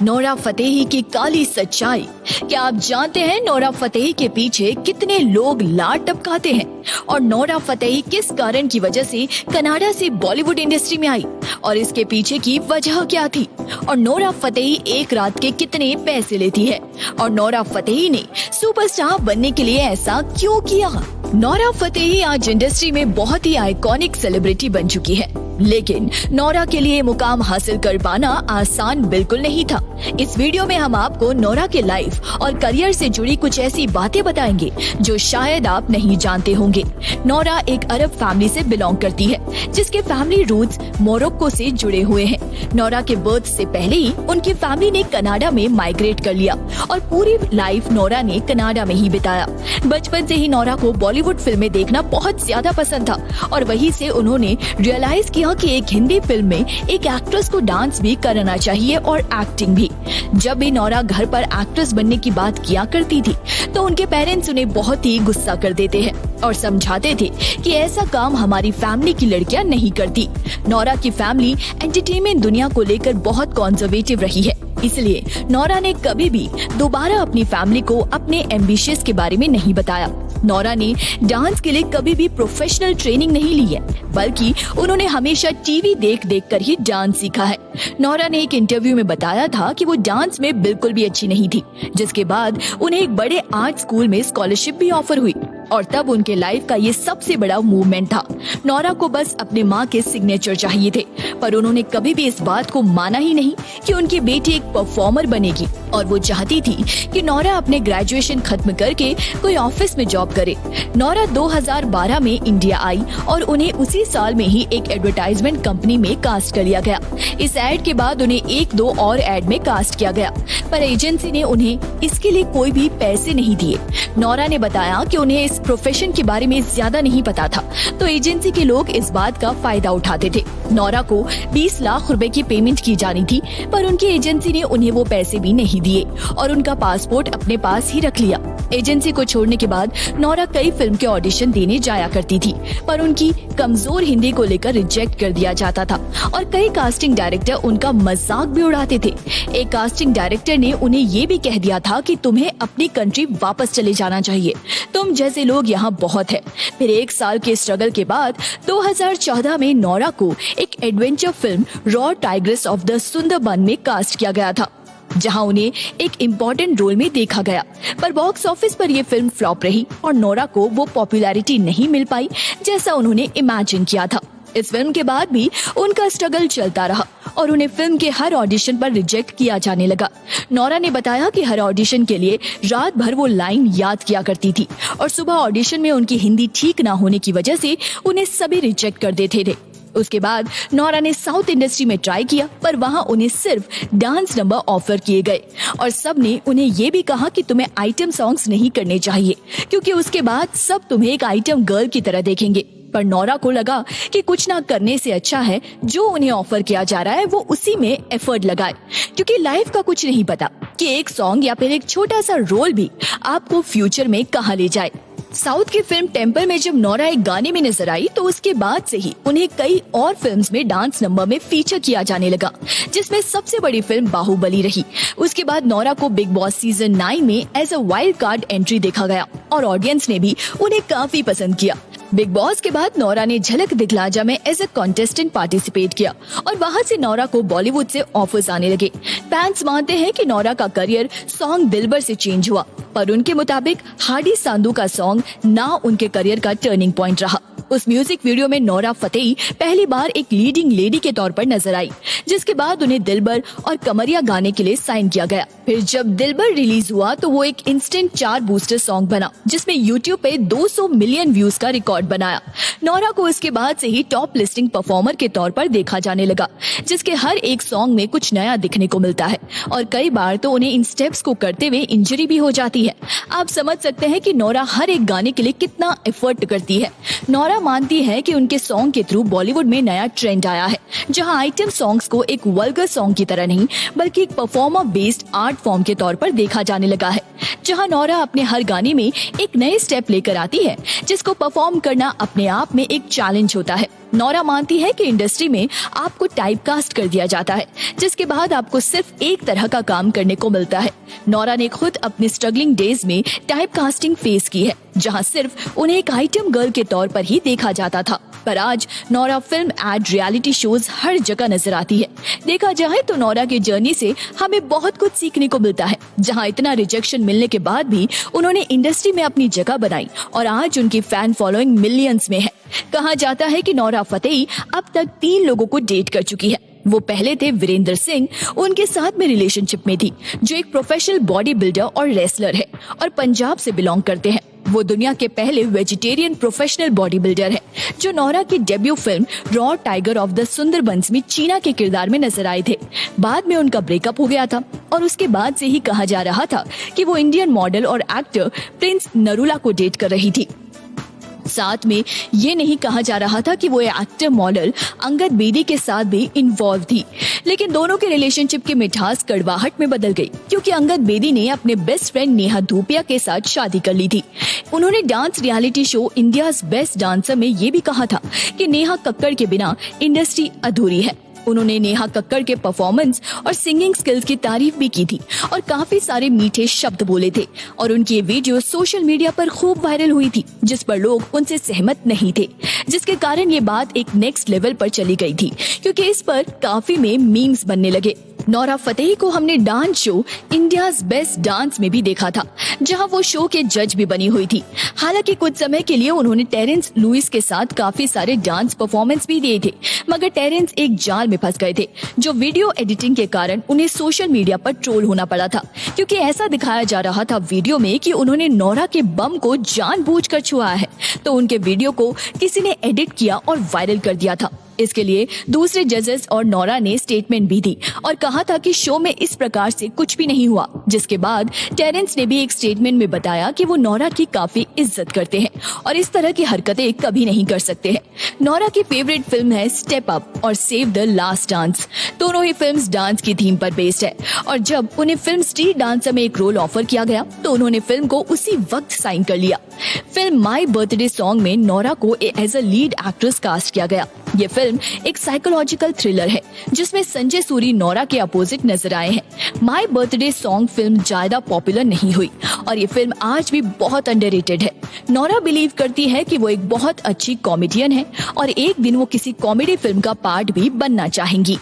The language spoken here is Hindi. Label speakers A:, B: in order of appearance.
A: नोरा फतेही की काली सच्चाई। क्या आप जानते हैं नोरा फतेही के पीछे कितने लोग लात टपकाते हैं और नोरा फतेही किस कारण की वजह से कनाडा से बॉलीवुड इंडस्ट्री में आई और इसके पीछे की वजह क्या थी और नोरा फतेही एक रात के कितने पैसे लेती है और नोरा फतेही ने सुपरस्टार बनने के लिए ऐसा क्यों किया। नोरा फतेही आज इंडस्ट्री में बहुत ही आइकॉनिक सेलिब्रिटी बन चुकी है, लेकिन नोरा के लिए मुकाम हासिल कर पाना आसान बिल्कुल नहीं था। इस वीडियो में हम आपको नोरा के लाइफ और करियर से जुड़ी कुछ ऐसी बातें बताएंगे जो शायद आप नहीं जानते होंगे। नोरा एक अरब फैमिली से बिलोंग करती है, जिसके फैमिली रूट्स मोरक्को से जुड़े हुए हैं। नोरा के बर्थ से पहले ही उनकी फैमिली ने कनाडा में माइग्रेट कर लिया और पूरी लाइफ नोरा ने कनाडा में ही बिताया। बचपन से ही नोरा को बॉलीवुड फिल्में देखना बहुत ज्यादा पसंद था और वहीं से उन्होंने रियलाइज किया कि एक हिंदी फिल्म में एक एक्ट्रेस को डांस भी करना चाहिए और एक्टिंग भी। जब भी नोरा घर पर एक्ट्रेस बनने की बात किया करती थी तो उनके पेरेंट्स उन्हें बहुत ही गुस्सा कर देते हैं और समझाते थे कि ऐसा काम हमारी फैमिली की लड़कियां नहीं करती। नोरा की फैमिली एंटरटेनमेंट दुनिया को लेकर बहुत कॉन्जर्वेटिव रही है, इसलिए नोरा ने कभी भी दोबारा अपनी फैमिली को अपने एम्बिशंस के बारे में नहीं बताया। नोरा ने डांस के लिए कभी भी प्रोफेशनल ट्रेनिंग नहीं ली है, बल्कि उन्होंने हमेशा टीवी देख देख कर ही डांस सीखा है। नोरा ने एक इंटरव्यू में बताया था कि वो डांस में बिल्कुल भी अच्छी नहीं थी, जिसके बाद उन्हें एक बड़े आर्ट स्कूल में स्कॉलरशिप भी ऑफर हुई और तब उनके लाइफ का ये सबसे बड़ा मूवमेंट था। नोरा को बस अपने माँ के सिग्नेचर चाहिए थे, पर उन्होंने कभी भी इस बात को माना ही नहीं कि उनकी बेटी एक परफॉर्मर बनेगी और वो चाहती थी कि नोरा अपने ग्रेजुएशन खत्म करके कोई ऑफिस में जॉब करे। नोरा 2012 में इंडिया आई और उन्हें उसी साल में ही एक एडवर्टाइजमेंट कंपनी में कास्ट कर लिया गया। इस एड के बाद उन्हें एक दो और एड में कास्ट किया गया, पर एजेंसी ने उन्हें इसके लिए कोई भी पैसे नहीं दिए। नोरा ने बताया कि उन्हें इस प्रोफेशन के बारे में ज्यादा नहीं पता था, तो एजेंसी के लोग इस बात का फायदा उठाते थे। नोरा को 20 लाख रुपए की पेमेंट की जानी थी, पर उनकी एजेंसी ने उन्हें वो पैसे भी नहीं दिए और उनका पासपोर्ट अपने पास ही रख लिया। एजेंसी को छोड़ने के बाद नोरा कई फिल्म के ऑडिशन देने जाया करती थी, पर उनकी कमजोर हिंदी को लेकर रिजेक्ट कर दिया जाता था और कई कास्टिंग डायरेक्टर उनका मजाक भी उड़ाते थे। एक कास्टिंग डायरेक्टर ने उन्हें ये भी कह दिया था कि तुम्हें अपनी कंट्री वापस चले जाना चाहिए, तुम जैसे लोग यहाँ बहुत है। फिर एक साल के स्ट्रगल के बाद 2014 में नोरा को एक adventure film raw tigress of the Sundarban में कास्ट किया गया था, जहां उन्हें एक इम्पोर्टेंट रोल में देखा गया, पर बॉक्स ऑफिस पर यह फिल्म फ्लॉप रही और नोरा को वो पॉपुलैरिटी नहीं मिल पाई जैसा उन्होंने इमेजिन किया था। इस फिल्म के बाद भी उनका स्ट्रगल चलता रहा और उन्हें फिल्म के हर ऑडिशन पर रिजेक्ट किया जाने लगा। नोरा ने बताया कि हर ऑडिशन के लिए रात भर वो लाइन याद किया करती थी और सुबह ऑडिशन में उनकी हिंदी ठीक ना होने की वजह से उन्हें सभी रिजेक्ट कर देते थे। उसके बाद नोरा ने साउथ इंडस्ट्री में ट्राई किया, पर वहां उन्हें सिर्फ डांस नंबर ऑफर किए गए और सब ने उन्हें ये भी कहा कि तुम्हें आइटम सॉन्ग्स नहीं करने चाहिए, क्योंकि उसके बाद सब तुम्हें एक आइटम गर्ल की तरह देखेंगे। पर नोरा को लगा कि कुछ ना करने से अच्छा है जो उन्हें ऑफर किया जा रहा है वो उसी में एफर्ट लगाए, क्योंकि लाइफ का कुछ नहीं पता कि एक सॉन्ग या फिर एक छोटा सा रोल भी आपको फ्यूचर में कहाँ ले जाए। साउथ की फिल्म टेम्पल में जब नोरा एक गाने में नजर आई तो उसके बाद से ही उन्हें कई और फिल्म्स में डांस नंबर में फीचर किया जाने लगा, जिसमें सबसे बड़ी फिल्म बाहुबली रही। उसके बाद नोरा को बिग बॉस सीजन 9 में as a wild card entry देखा गया और ऑडियंस ने भी उन्हें काफी पसंद किया। बिग बॉस के बाद नोरा ने झलक दिखला जा में एज अ कॉन्टेस्टेंट पार्टिसिपेट किया और वहां से नोरा को बॉलीवुड से ऑफर्स आने लगे। फैंस मानते हैं कि नोरा का करियर सॉन्ग दिलबर से चेंज हुआ, पर उनके मुताबिक हाडी सांधू का सॉन्ग ना उनके करियर का टर्निंग पॉइंट रहा। उस म्यूजिक वीडियो में नोरा फतेही पहली बार एक लीडिंग लेडी के तौर पर नजर आई, जिसके बाद उन्हें दिलबर और कमरिया गाने के लिए साइन किया गया। फिर जब दिलबर रिलीज हुआ तो वो एक इंस्टेंट चार्ट बूस्टर सॉन्ग बना, जिसमें यूट्यूब पे 200 मिलियन व्यूज का रिकॉर्ड बनाया। नोरा को इसके बाद से ही टॉप लिस्टिंग परफॉर्मर के तौर पर देखा जाने लगा, जिसके हर एक सॉन्ग में कुछ नया दिखने को मिलता है और कई बार तो उन्हें इन स्टेप्स को करते हुए इंजरी भी हो जाती है। आप समझ सकते हैं कि नोरा हर एक गाने के लिए कितना एफर्ट करती है। नोरा मानती है कि उनके सॉन्ग के थ्रू बॉलीवुड में नया ट्रेंड आया है, जहां आइटम सॉन्ग्स को एक वल्गर सॉन्ग की तरह नहीं बल्कि एक परफॉर्मर बेस्ड आर्ट फॉर्म के तौर पर देखा जाने लगा है, जहां नोरा अपने हर गाने में एक नए स्टेप लेकर आती है, जिसको परफॉर्म करना अपने आप में एक चैलेंज होता है। नोरा मानती है कि इंडस्ट्री में आपको टाइपकास्ट कर दिया जाता है, जिसके बाद आपको सिर्फ एक तरह का काम करने को मिलता है। नोरा ने खुद अपनी स्ट्रगलिंग डेज में टाइपकास्टिंग फेस की है, जहां सिर्फ उन्हें एक आइटम गर्ल के तौर पर ही देखा जाता था। पर आज Nora film, ad, reality shows हर जगह नजर आती है। देखा जाए तो नोरा की जर्नी से हमें बहुत कुछ सीखने को मिलता है। जहां इतना रिजेक्शन मिलने के बाद भी उन्होंने इंडस्ट्री में अपनी जगह बनाई और आज उनकी फैन फॉलोइंग मिलियंस में है। कहा जाता है कि नोरा फतेही अब तक 3 लोगों को डेट कर चुकी है। वो पहले थे वीरेंद्र सिंह, उनके साथ में रिलेशनशिप में थी, जो एक प्रोफेशनल बॉडी बिल्डर और रेसलर है और पंजाब से बिलोंग करते हैं। वो दुनिया के पहले वेजिटेरियन प्रोफेशनल बॉडी बिल्डर है, जो नोरा की debut film raw tiger of the Sundarbans में चीना के किरदार में नजर आए थे। बाद में उनका ब्रेकअप हो गया था और उसके बाद से ही कहा जा रहा था कि वो इंडियन मॉडल और एक्टर प्रिंस नरूला को डेट कर रही थी। साथ में ये नहीं कहा जा रहा था कि वो एक्टर मॉडल अंगद बेदी के साथ भी इन्वॉल्व थी, लेकिन दोनों के रिलेशनशिप की मिठास कड़वाहट में बदल गई, क्योंकि अंगद बेदी ने अपने बेस्ट फ्रेंड नेहा धूपिया के साथ शादी कर ली थी। उन्होंने dance reality show India's best dancer में ये भी कहा था कि नेहा कक्कड़ के बिना इंडस्ट्री अधूरी है। उन्होंने नेहा कक्कड़ के परफॉर्मेंस और सिंगिंग स्किल्स की तारीफ भी की थी और काफी सारे मीठे शब्द बोले थे और उनकी ये वीडियो सोशल मीडिया पर खूब वायरल हुई थी, जिस पर लोग उनसे सहमत नहीं थे, जिसके कारण ये बात एक नेक्स्ट लेवल पर चली गई थी, क्योंकि इस पर काफी में मीम्स बनने लगे। नोरा फतेही को हमने dance show India's best dance में भी देखा था, जहां वो शो के जज भी बनी हुई थी। हालांकि कुछ समय के लिए उन्होंने टेरेंस लुइस के साथ काफी सारे डांस परफॉर्मेंस भी दिए थे, मगर टेरेंस एक जाल में फंस गए थे, जो वीडियो एडिटिंग के कारण उन्हें सोशल मीडिया पर ट्रोल होना पड़ा था, क्योंकि ऐसा दिखाया जा रहा था वीडियो में कि उन्होंने नोरा के बम को जानबूझकर छुआ है, तो उनके वीडियो को किसी ने एडिट किया और वायरल कर दिया था। इसके लिए दूसरे जजेस और नोरा ने स्टेटमेंट भी दी और कहा था कि शो में इस प्रकार से कुछ भी नहीं हुआ, जिसके बाद टेरेंस ने भी एक स्टेटमेंट में बताया कि वो नोरा की काफी इज्जत करते हैं और इस तरह की हरकतें कभी नहीं कर सकते हैं। नोरा की फेवरेट फिल्म है स्टेप अप और सेव द लास्ट डांस। दोनों ही फिल्म्स डांस की थीम पर बेस्ड है और जब उन्हें फिल्म स्ट्रीट डांसर में एक रोल ऑफर किया गया तो उन्होंने फिल्म को उसी वक्त साइन कर लिया। फिल्म माई बर्थडे सॉन्ग में नोरा को as a lead actress cast किया गया। ये फिल्म एक साइकोलॉजिकल थ्रिलर है, जिसमें संजय सूरी नोरा के अपोजिट नजर आए हैं। माई बर्थडे सॉन्ग फिल्म ज्यादा पॉपुलर नहीं हुई और ये फिल्म आज भी बहुत अंडररेटेड है। नोरा बिलीव करती है कि वो एक बहुत अच्छी कॉमेडियन है और एक दिन वो किसी कॉमेडी फिल्म का पार्ट भी बनना चाहेंगी।